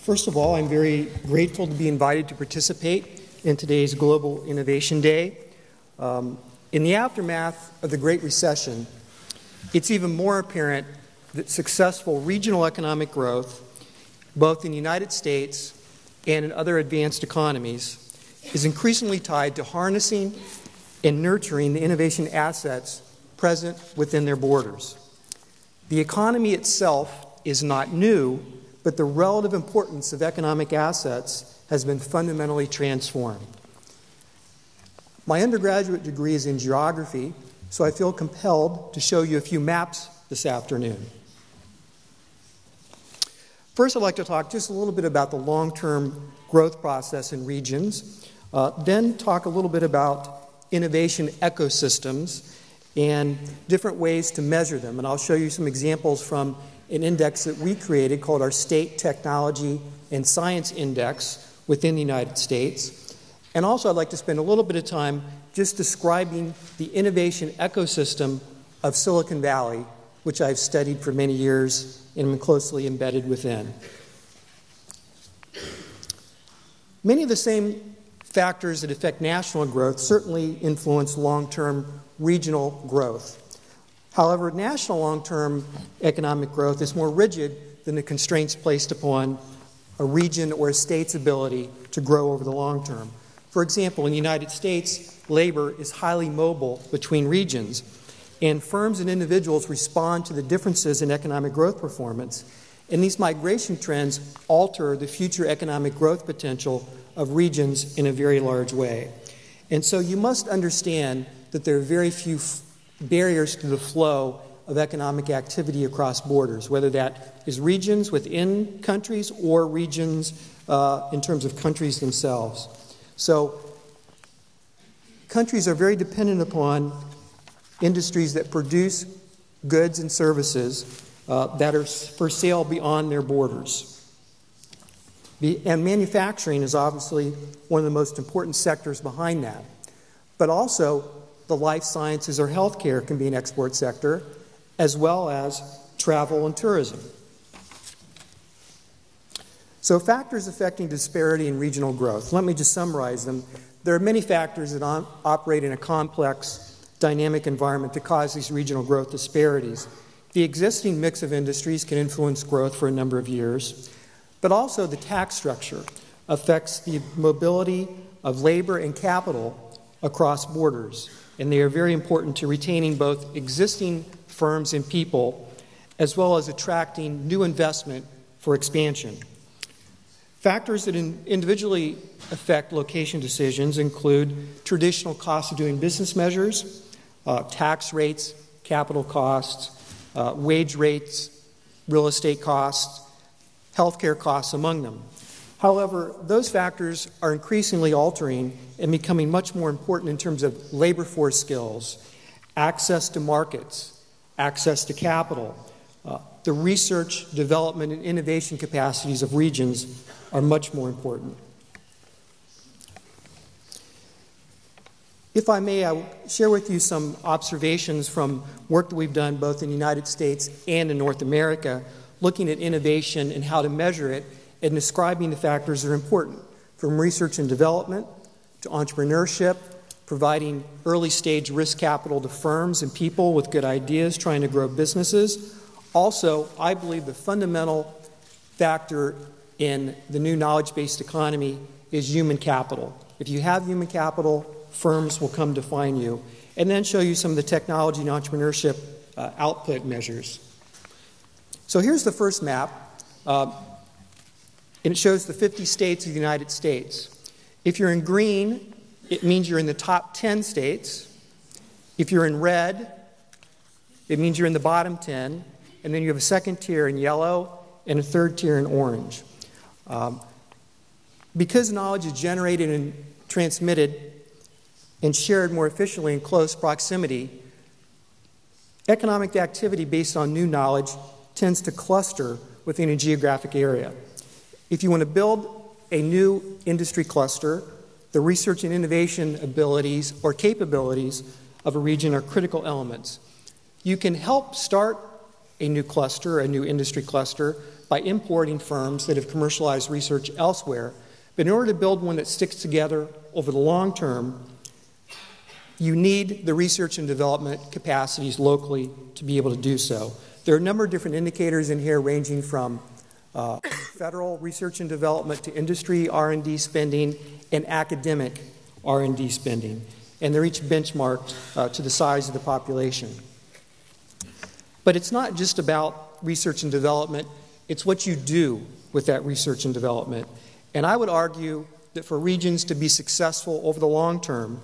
First of all, I'm very grateful to be invited to participate in today's Global Innovation Day. In the aftermath of the Great Recession, it's even more apparent that successful regional economic growth, both in the United States and in other advanced economies, is increasingly tied to harnessing and nurturing the innovation assets present within their borders. The economy itself is not new, but the relative importance of economic assets has been fundamentally transformed. My undergraduate degree is in geography, so I feel compelled to show you a few maps this afternoon. First, I'd like to talk just a little bit about the long-term growth process in regions, then talk a little bit about innovation ecosystems and different ways to measure them. And I'll show you some examples from an index that we created called our State Technology and Science Index within the United States. And also I'd like to spend a little bit of time just describing the innovation ecosystem of Silicon Valley, which I've studied for many years and am closely embedded within. Many of the same factors that affect national growth certainly influence long-term regional growth. However, national long-term economic growth is more rigid than the constraints placed upon a region or a state's ability to grow over the long term. For example, in the United States, labor is highly mobile between regions, and firms and individuals respond to the differences in economic growth performance, and these migration trends alter the future economic growth potential of regions in a very large way. And so you must understand that there are very few barriers to the flow of economic activity across borders, whether that is regions within countries or regions in terms of countries themselves. So countries are very dependent upon industries that produce goods and services that are for sale beyond their borders. And manufacturing is obviously one of the most important sectors behind that. But also, the life sciences or healthcare can be an export sector, as well as travel and tourism. So factors affecting disparity in regional growth. Let me just summarize them. There are many factors that operate in a complex, dynamic environment to cause these regional growth disparities. The existing mix of industries can influence growth for a number of years, but also the tax structure affects the mobility of labor and capital across borders, and they are very important to retaining both existing firms and people, as well as attracting new investment for expansion. Factors that individually affect location decisions include traditional cost of doing business measures, tax rates, capital costs, wage rates, real estate costs, healthcare costs among them. However, those factors are increasingly altering and becoming much more important in terms of labor force skills, access to markets, access to capital. The research, development, and innovation capacities of regions are much more important. If I may, I will share with you some observations from work that we've done both in the United States and in North America, looking at innovation and how to measure it, and describing the factors that are important, from research and development to entrepreneurship, providing early-stage risk capital to firms and people with good ideas trying to grow businesses. Also, I believe the fundamental factor in the new knowledge-based economy is human capital. If you have human capital, firms will come to find you. And then show you some of the technology and entrepreneurship output measures. So here's the first map. And it shows the 50 states of the United States. If you're in green, it means you're in the top 10 states. If you're in red, it means you're in the bottom 10. And then you have a second tier in yellow and a third tier in orange. Because knowledge is generated and transmitted and shared more efficiently in close proximity, economic activity based on new knowledge tends to cluster within a geographic area. If you want to build a new industry cluster, the research and innovation abilities or capabilities of a region are critical elements. You can help start a new cluster, a new industry cluster, by importing firms that have commercialized research elsewhere. But in order to build one that sticks together over the long term, you need the research and development capacities locally to be able to do so. There are a number of different indicators in here ranging from federal research and development to industry R&D spending and academic R&D spending. And they're each benchmarked to the size of the population. But it's not just about research and development, it's what you do with that research and development. And I would argue that for regions to be successful over the long term,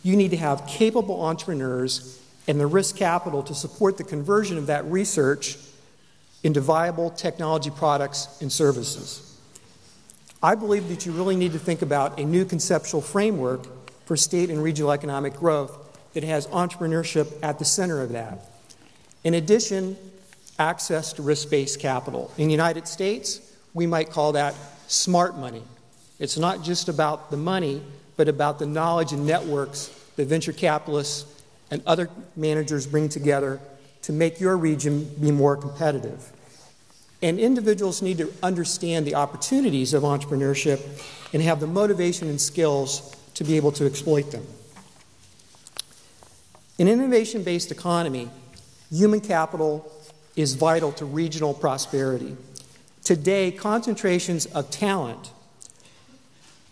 you need to have capable entrepreneurs and the risk capital to support the conversion of that research into viable technology products and services. I believe that you really need to think about a new conceptual framework for state and regional economic growth that has entrepreneurship at the center of that. In addition, access to risk-based capital. In the United States, we might call that smart money. It's not just about the money, but about the knowledge and networks that venture capitalists and other managers bring together to make your region be more competitive. And individuals need to understand the opportunities of entrepreneurship and have the motivation and skills to be able to exploit them. In an innovation-based economy, human capital is vital to regional prosperity. Today, concentrations of talent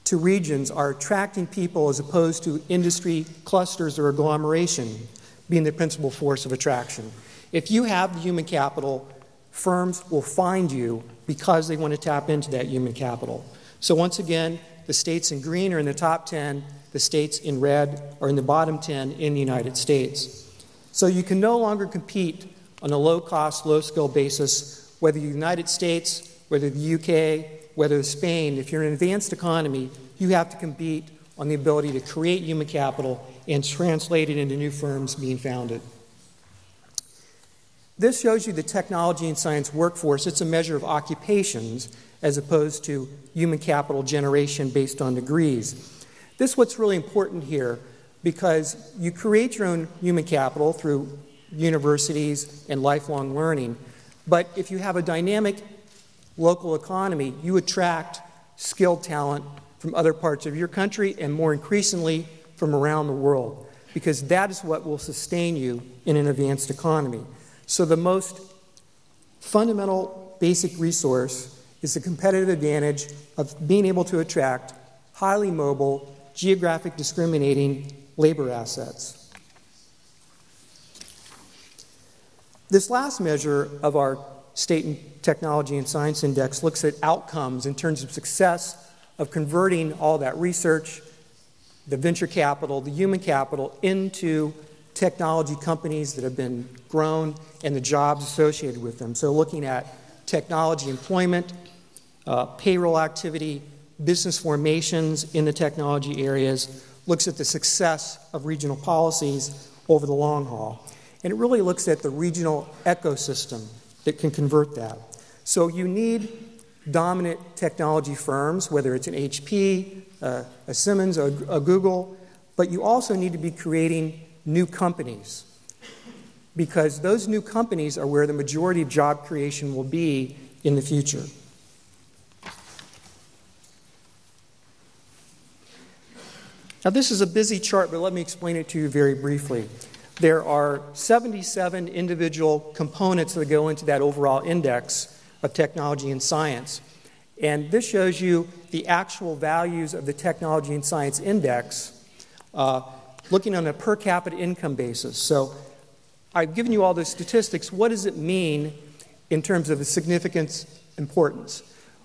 to regions are attracting people as opposed to industry clusters or agglomeration being the principal force of attraction. If you have the human capital, firms will find you because they want to tap into that human capital. So once again, the states in green are in the top 10, the states in red are in the bottom 10 in the United States. So you can no longer compete on a low-cost, low-skill basis, whether the United States, whether the UK, whether Spain. If you're an advanced economy, you have to compete on the ability to create human capital and translate it into new firms being founded. This shows you the technology and science workforce. It's a measure of occupations as opposed to human capital generation based on degrees. This is what's really important here, because you create your own human capital through universities and lifelong learning, but if you have a dynamic local economy, you attract skilled talent from other parts of your country and more increasingly from around the world, because that is what will sustain you in an advanced economy. So the most fundamental basic resource is the competitive advantage of being able to attract highly mobile, geographic discriminating labor assets. This last measure of our State and Technology and Science Index looks at outcomes in terms of success of converting all that research, the venture capital, the human capital into technology companies that have been grown and the jobs associated with them. So looking at technology employment, payroll activity, business formations in the technology areas, looks at the success of regional policies over the long haul. And it really looks at the regional ecosystem that can convert that. So you need dominant technology firms, whether it's an HP, a Siemens, a Google, but you also need to be creating new companies, because those new companies are where the majority of job creation will be in the future. Now, this is a busy chart, but let me explain it to you very briefly. There are 77 individual components that go into that overall index of technology and science. And this shows you the actual values of the technology and science index looking on a per capita income basis. So I've given you all the statistics. What does it mean in terms of the significance, importance?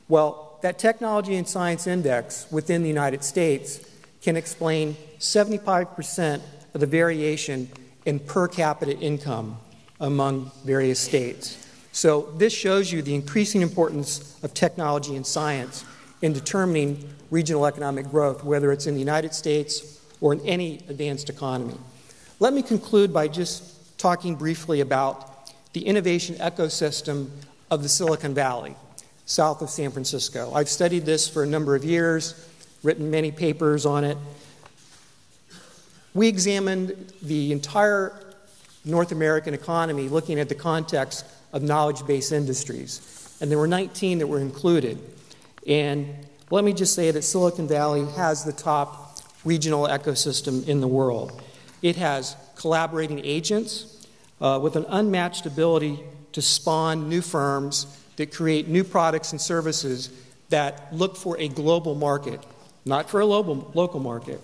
Well, that technology and science index within the United States can explain 75% of the variation in per capita income among various states. So this shows you the increasing importance of technology and science in determining regional economic growth, whether it's in the United States or in any advanced economy. Let me conclude by just talking briefly about the innovation ecosystem of the Silicon Valley, south of San Francisco. I've studied this for a number of years, written many papers on it. We examined the entire North American economy looking at the context of knowledge-based industries. and there were 19 that were included. And let me just say that Silicon Valley has the top regional ecosystem in the world. It has collaborating agents with an unmatched ability to spawn new firms that create new products and services that look for a global market, not for a local market.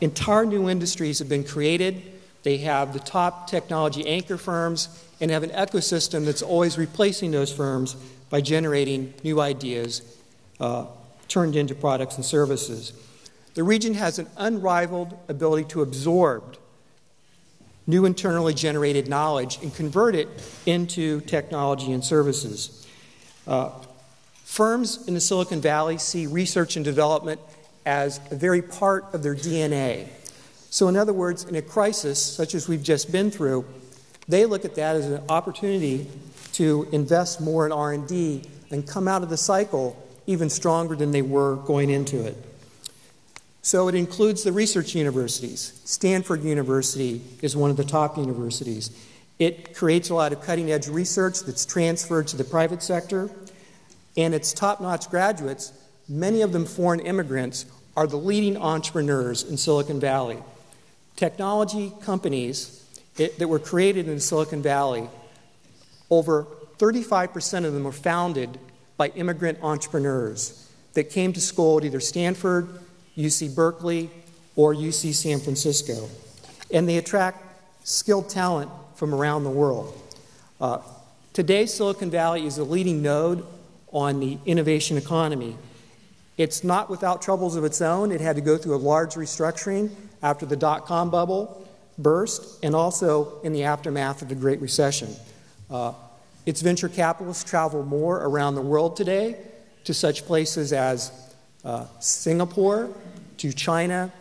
Entire new industries have been created. They have the top technology anchor firms and have an ecosystem that's always replacing those firms by generating new ideas turned into products and services. The region has an unrivaled ability to absorb new internally generated knowledge and convert it into technology and services. Firms in the Silicon Valley see research and development as a very part of their DNA. So in other words, in a crisis such as we've just been through, they look at that as an opportunity to invest more in R&D and come out of the cycle even stronger than they were going into it. So it includes the research universities. Stanford University is one of the top universities. It creates a lot of cutting-edge research that's transferred to the private sector, and its top-notch graduates, many of them foreign immigrants, are the leading entrepreneurs in Silicon Valley. Technology companies that were created in Silicon Valley, over 35% of them were founded by immigrant entrepreneurs that came to school at either Stanford, UC Berkeley, or UC San Francisco. And they attract skilled talent from around the world. Today, Silicon Valley is a leading node on the innovation economy. It's not without troubles of its own. It had to go through a large restructuring after the dot-com bubble burst and also in the aftermath of the Great Recession. Its venture capitalists travel more around the world today to such places as Singapore, to China,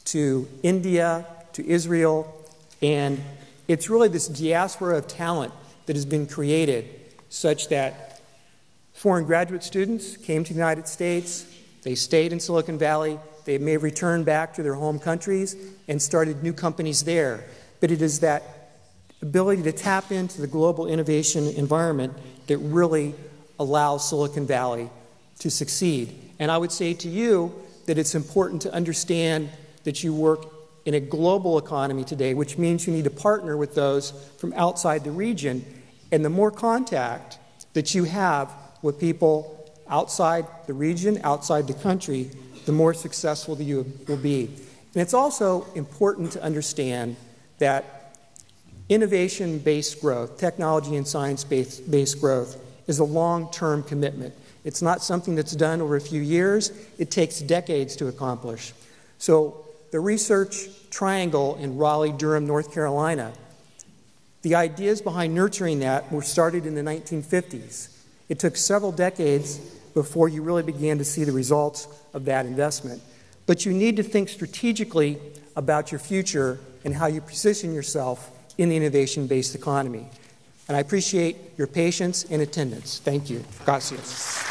to India, to Israel, and it's really this diaspora of talent that has been created such that foreign graduate students came to the United States, they stayed in Silicon Valley, they may return back to their home countries and started new companies there. But it is that ability to tap into the global innovation environment that really allows Silicon Valley to succeed. And I would say to you that it's important to understand that you work in a global economy today, which means you need to partner with those from outside the region. And the more contact that you have with people outside the region, outside the country, the more successful you will be. And it's also important to understand that innovation-based growth, technology and science-based growth, is a long-term commitment. It's not something that's done over a few years. It takes decades to accomplish. So the research triangle in Raleigh-Durham, North Carolina, the ideas behind nurturing that were started in the 1950s. It took several decades before you really began to see the results of that investment. But you need to think strategically about your future and how you position yourself in the innovation-based economy. And I appreciate your patience and attendance. Thank you. Gracias.